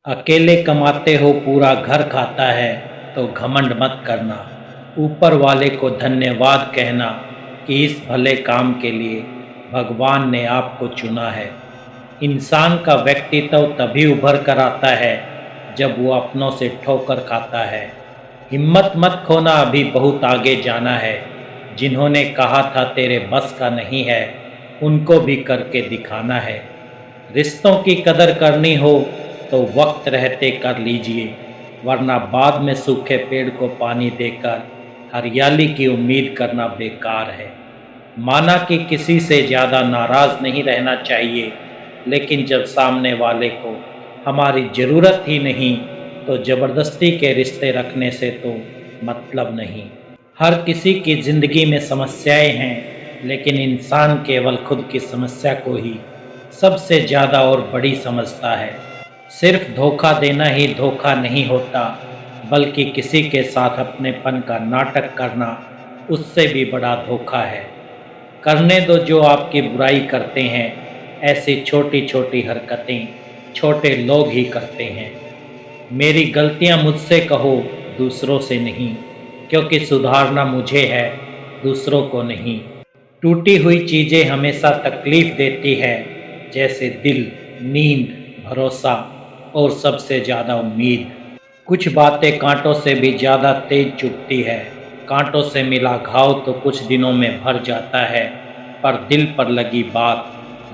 अकेले कमाते हो पूरा घर खाता है तो घमंड मत करना। ऊपर वाले को धन्यवाद कहना कि इस भले काम के लिए भगवान ने आपको चुना है। इंसान का व्यक्तित्व तभी उभर कर आता है जब वो अपनों से ठोकर खाता है। हिम्मत मत खोना, अभी बहुत आगे जाना है। जिन्होंने कहा था तेरे बस का नहीं है, उनको भी करके दिखाना है। रिश्तों की कदर करनी हो तो वक्त रहते कर लीजिए, वरना बाद में सूखे पेड़ को पानी देकर हरियाली की उम्मीद करना बेकार है। माना कि किसी से ज़्यादा नाराज़ नहीं रहना चाहिए, लेकिन जब सामने वाले को हमारी ज़रूरत ही नहीं तो ज़बरदस्ती के रिश्ते रखने से तो मतलब नहीं। हर किसी की ज़िंदगी में समस्याएं हैं, लेकिन इंसान केवल खुद की समस्या को ही सबसे ज़्यादा और बड़ी समझता है। सिर्फ धोखा देना ही धोखा नहीं होता, बल्कि किसी के साथ अपनेपन का नाटक करना उससे भी बड़ा धोखा है। करने दो जो आपकी बुराई करते हैं, ऐसी छोटी छोटी हरकतें छोटे लोग ही करते हैं। मेरी गलतियां मुझसे कहो, दूसरों से नहीं, क्योंकि सुधारना मुझे है, दूसरों को नहीं। टूटी हुई चीज़ें हमेशा तकलीफ़ देती है, जैसे दिल, नींद, भरोसा और सबसे ज़्यादा उम्मीद। कुछ बातें कांटों से भी ज़्यादा तेज चुभती है। कांटों से मिला घाव तो कुछ दिनों में भर जाता है, पर दिल पर लगी बात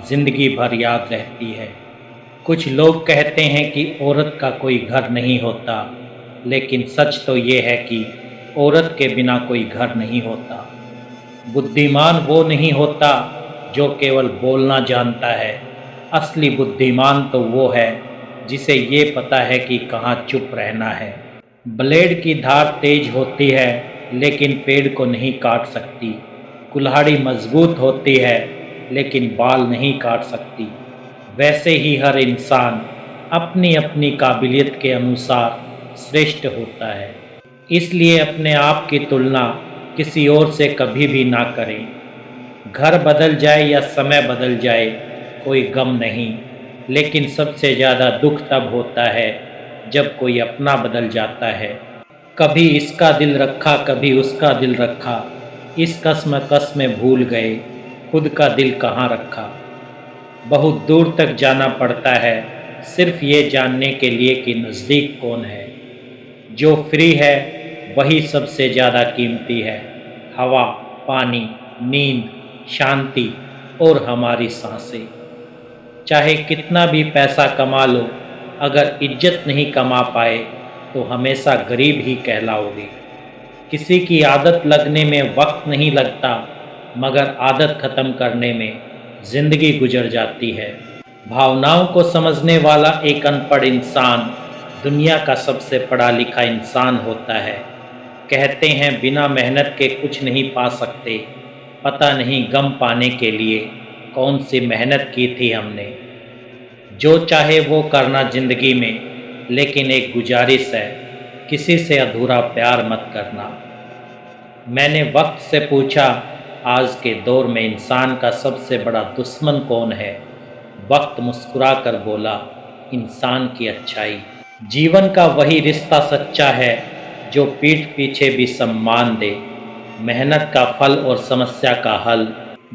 ज़िंदगी भर याद रहती है। कुछ लोग कहते हैं कि औरत का कोई घर नहीं होता, लेकिन सच तो ये है कि औरत के बिना कोई घर नहीं होता। बुद्धिमान वो नहीं होता जो केवल बोलना जानता है, असली बुद्धिमान तो वो है जिसे ये पता है कि कहाँ चुप रहना है। ब्लेड की धार तेज होती है, लेकिन पेड़ को नहीं काट सकती। कुल्हाड़ी मजबूत होती है, लेकिन बाल नहीं काट सकती। वैसे ही हर इंसान अपनी अपनी काबिलियत के अनुसार श्रेष्ठ होता है। इसलिए अपने आप की तुलना किसी और से कभी भी ना करें। घर बदल जाए या समय बदल जाए, कोई गम नहीं, लेकिन सबसे ज़्यादा दुख तब होता है जब कोई अपना बदल जाता है। कभी इसका दिल रखा, कभी उसका दिल रखा, इस कश्मकश में भूल गए खुद का दिल कहाँ रखा। बहुत दूर तक जाना पड़ता है सिर्फ ये जानने के लिए कि नज़दीक कौन है। जो फ्री है वही सबसे ज़्यादा कीमती है। हवा, पानी, नींद, शांति और हमारी सांसें। चाहे कितना भी पैसा कमा लो, अगर इज्जत नहीं कमा पाए तो हमेशा गरीब ही कहलाओगे। किसी की आदत लगने में वक्त नहीं लगता, मगर आदत ख़त्म करने में ज़िंदगी गुजर जाती है। भावनाओं को समझने वाला एक अनपढ़ इंसान दुनिया का सबसे पढ़ा लिखा इंसान होता है। कहते हैं बिना मेहनत के कुछ नहीं पा सकते, पता नहीं गम पाने के लिए कौन सी मेहनत की थी हमने। जो चाहे वो करना ज़िंदगी में, लेकिन एक गुजारिश है, किसी से अधूरा प्यार मत करना। मैंने वक्त से पूछा, आज के दौर में इंसान का सबसे बड़ा दुश्मन कौन है? वक्त मुस्कुरा कर बोला, इंसान की अच्छाई। जीवन का वही रिश्ता सच्चा है जो पीठ पीछे भी सम्मान दे। मेहनत का फल और समस्या का हल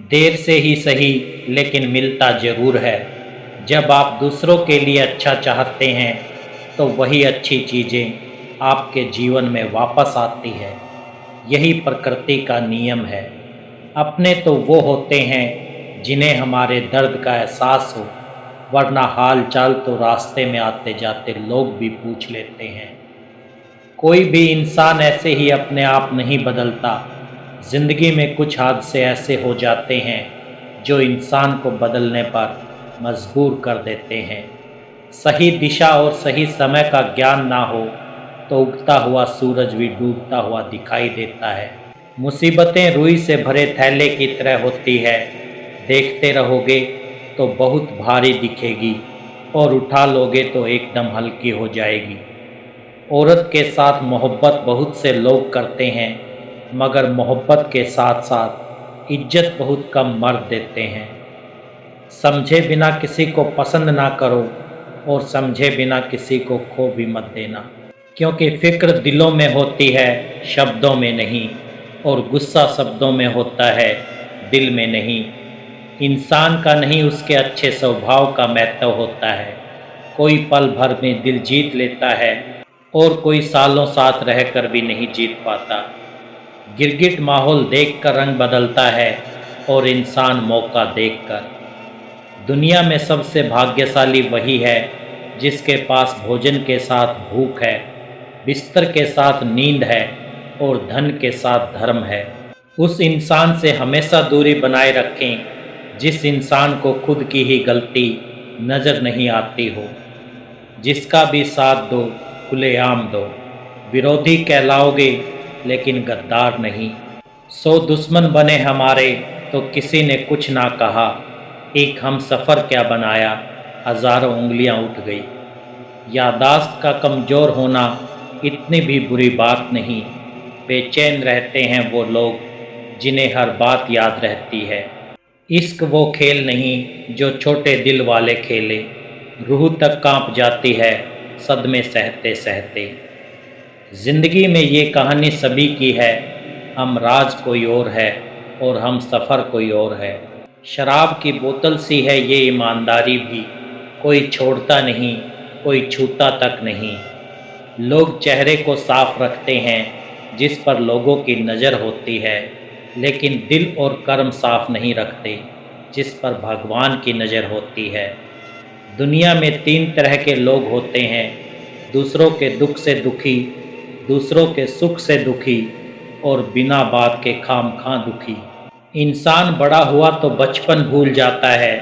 देर से ही सही, लेकिन मिलता ज़रूर है। जब आप दूसरों के लिए अच्छा चाहते हैं तो वही अच्छी चीज़ें आपके जीवन में वापस आती है। यही प्रकृति का नियम है। अपने तो वो होते हैं जिन्हें हमारे दर्द का एहसास हो, वरना हाल चाल तो रास्ते में आते जाते लोग भी पूछ लेते हैं। कोई भी इंसान ऐसे ही अपने आप नहीं बदलता। ज़िंदगी में कुछ हादसे ऐसे हो जाते हैं जो इंसान को बदलने पर मजबूर कर देते हैं। सही दिशा और सही समय का ज्ञान ना हो तो उगता हुआ सूरज भी डूबता हुआ दिखाई देता है। मुसीबतें रुई से भरे थैले की तरह होती है, देखते रहोगे तो बहुत भारी दिखेगी और उठा लोगे तो एकदम हल्की हो जाएगी। औरत के साथ मोहब्बत बहुत से लोग करते हैं, मगर मोहब्बत के साथ साथ इज्जत बहुत कम मर्द देते हैं। समझे बिना किसी को पसंद ना करो, और समझे बिना किसी को खो भी मत देना, क्योंकि फिक्र दिलों में होती है, शब्दों में नहीं, और गुस्सा शब्दों में होता है, दिल में नहीं। इंसान का नहीं उसके अच्छे स्वभाव का महत्व होता है। कोई पल भर में दिल जीत लेता है और कोई सालों साथ रहकर भी नहीं जीत पाता। गिरगिट माहौल देखकर रंग बदलता है और इंसान मौका देखकर। दुनिया में सबसे भाग्यशाली वही है जिसके पास भोजन के साथ भूख है, बिस्तर के साथ नींद है और धन के साथ धर्म है। उस इंसान से हमेशा दूरी बनाए रखें जिस इंसान को खुद की ही गलती नज़र नहीं आती हो। जिसका भी साथ दो खुलेआम दो, विरोधी कहलाओगे लेकिन गद्दार नहीं। 100 दुश्मन बने हमारे तो किसी ने कुछ ना कहा, एक हम सफ़र क्या बनाया, हज़ारों उंगलियां उठ गई। यादाश्त का कमज़ोर होना इतनी भी बुरी बात नहीं। बेचैन रहते हैं वो लोग जिन्हें हर बात याद रहती है। इश्क वो खेल नहीं जो छोटे दिल वाले खेले, रूह तक कांप जाती है सदमे सहते सहते। ज़िंदगी में ये कहानी सभी की है, हम राज कोई और है और हम सफ़र कोई और है। शराब की बोतल सी है ये ईमानदारी भी, कोई छोड़ता नहीं, कोई छूता तक नहीं। लोग चेहरे को साफ रखते हैं जिस पर लोगों की नज़र होती है, लेकिन दिल और कर्म साफ नहीं रखते जिस पर भगवान की नज़र होती है। दुनिया में 3 तरह के लोग होते हैं, दूसरों के दुख से दुखी, दूसरों के सुख से दुखी और बिना बात के खामखा दुखी। इंसान बड़ा हुआ तो बचपन भूल जाता है,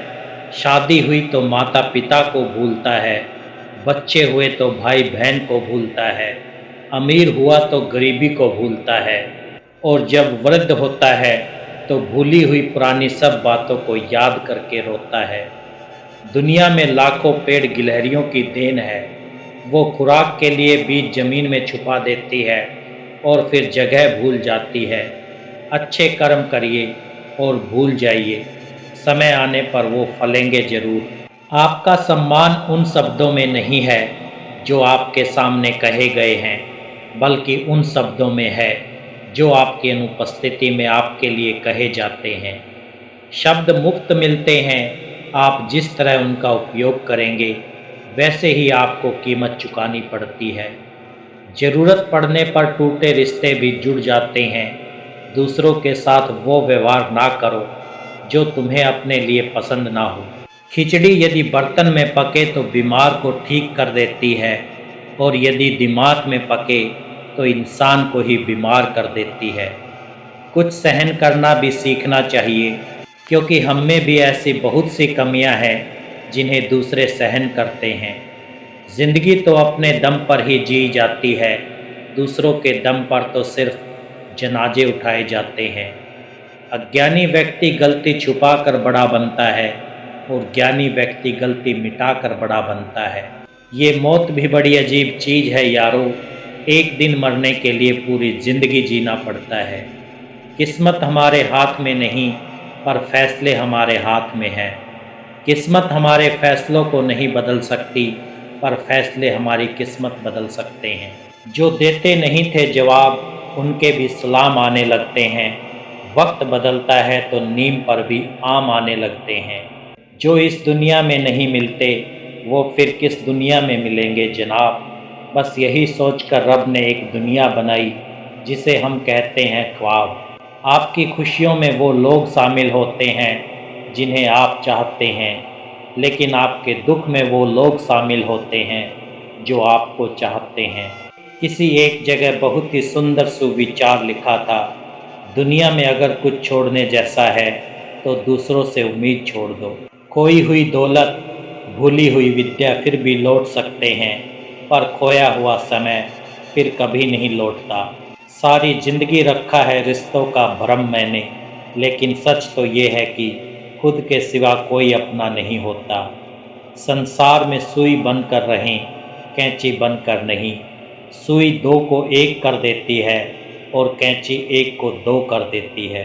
शादी हुई तो माता पिता को भूलता है, बच्चे हुए तो भाई बहन को भूलता है, अमीर हुआ तो गरीबी को भूलता है, और जब वृद्ध होता है तो भूली हुई पुरानी सब बातों को याद करके रोता है। दुनिया में लाखों पेड़ गिलहरियों की देन है, वो खुराक के लिए बीज ज़मीन में छुपा देती है और फिर जगह भूल जाती है। अच्छे कर्म करिए और भूल जाइए, समय आने पर वो फलेंगे ज़रूर। आपका सम्मान उन शब्दों में नहीं है जो आपके सामने कहे गए हैं, बल्कि उन शब्दों में है जो आपकी अनुपस्थिति में आपके लिए कहे जाते हैं। शब्द मुफ्त मिलते हैं, आप जिस तरह उनका उपयोग करेंगे वैसे ही आपको कीमत चुकानी पड़ती है। ज़रूरत पड़ने पर टूटे रिश्ते भी जुड़ जाते हैं। दूसरों के साथ वो व्यवहार ना करो जो तुम्हें अपने लिए पसंद ना हो। खिचड़ी यदि बर्तन में पके तो बीमार को ठीक कर देती है, और यदि दिमाग में पके तो इंसान को ही बीमार कर देती है। कुछ सहन करना भी सीखना चाहिए, क्योंकि हम में भी ऐसी बहुत सी कमियां हैं जिन्हें दूसरे सहन करते हैं। ज़िंदगी तो अपने दम पर ही जी जाती है, दूसरों के दम पर तो सिर्फ जनाजे उठाए जाते हैं। अज्ञानी व्यक्ति गलती छुपा कर बड़ा बनता है और ज्ञानी व्यक्ति गलती मिटा कर बड़ा बनता है। ये मौत भी बड़ी अजीब चीज़ है यारो, एक दिन मरने के लिए पूरी ज़िंदगी जीना पड़ता है। किस्मत हमारे हाथ में नहीं, पर फैसले हमारे हाथ में हैं। किस्मत हमारे फैसलों को नहीं बदल सकती, पर फैसले हमारी किस्मत बदल सकते हैं। जो देते नहीं थे जवाब, उनके भी सलाम आने लगते हैं। वक्त बदलता है तो नीम पर भी आम आने लगते हैं। जो इस दुनिया में नहीं मिलते वो फिर किस दुनिया में मिलेंगे जनाब। बस यही सोचकर रब ने एक दुनिया बनाई जिसे हम कहते हैं ख्वाब। आपकी खुशियों में वो लोग शामिल होते हैं जिन्हें आप चाहते हैं, लेकिन आपके दुख में वो लोग शामिल होते हैं जो आपको चाहते हैं। किसी एक जगह बहुत ही सुंदर सुविचार लिखा था, दुनिया में अगर कुछ छोड़ने जैसा है तो दूसरों से उम्मीद छोड़ दो। खोई हुई दौलत, भूली हुई विद्या फिर भी लौट सकते हैं, पर खोया हुआ समय फिर कभी नहीं लौटता। सारी ज़िंदगी रखा है रिश्तों का भरम मैंने, लेकिन सच तो ये है कि खुद के सिवा कोई अपना नहीं होता। संसार में सुई बन कर रहें, कैंची बन कर नहीं। सुई 2 को 1 कर देती है और कैंची 1 को 2 कर देती है।